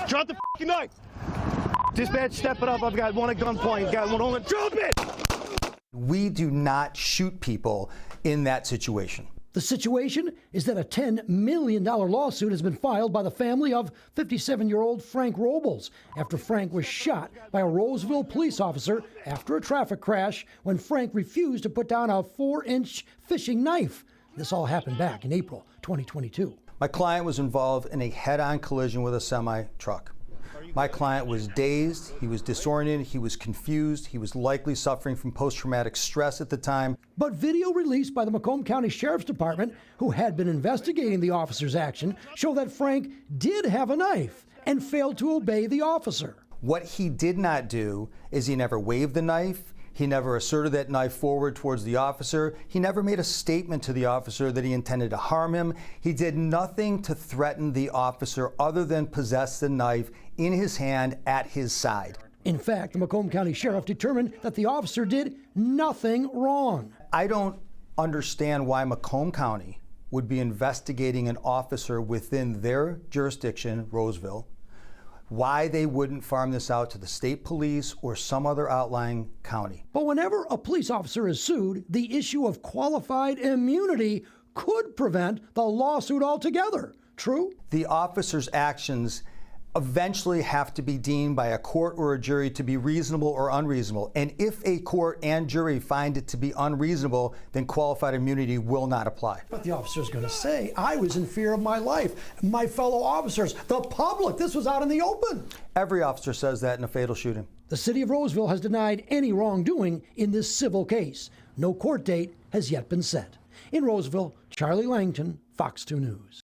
Drop the fucking knife. Dispatch, step it up. I've got one at gunpoint. Got one on. Drop it. We do not shoot people in that situation. The situation is that a $10 million lawsuit has been filed by the family of 57-year-old Frank Robles after Frank was shot by a Roseville police officer after a traffic crash when Frank refused to put down a 4-inch fishing knife. This all happened back in April 2022. My client was involved in a head-on collision with a semi-truck. My client was dazed, he was disoriented, he was confused, he was likely suffering from post-traumatic stress at the time. But video released by the Macomb County Sheriff's Department, who had been investigating the officer's action, show that Frank did have a knife and failed to obey the officer. What he did not do is he never waved the knife, he never asserted that knife forward towards the officer, he never made a statement to the officer that he intended to harm him. He did nothing to threaten the officer other than possess the knife in his hand at his side. In fact, the Macomb County Sheriff determined that the officer did nothing wrong. I don't understand why Macomb County would be investigating an officer within their jurisdiction, Roseville, why they wouldn't farm this out to the state police or some other outlying county. But whenever a police officer is sued, the issue of qualified immunity could prevent the lawsuit altogether. True? The officer's actions eventually have to be deemed by a court or a jury to be reasonable or unreasonable. And if a court and jury find it to be unreasonable, then qualified immunity will not apply. But the officer's going to say, I was in fear of my life, my fellow officers, the public. This was out in the open. Every officer says that in a fatal shooting. The city of Roseville has denied any wrongdoing in this civil case. No court date has yet been set. In Roseville, Charlie Langton, Fox 2 News.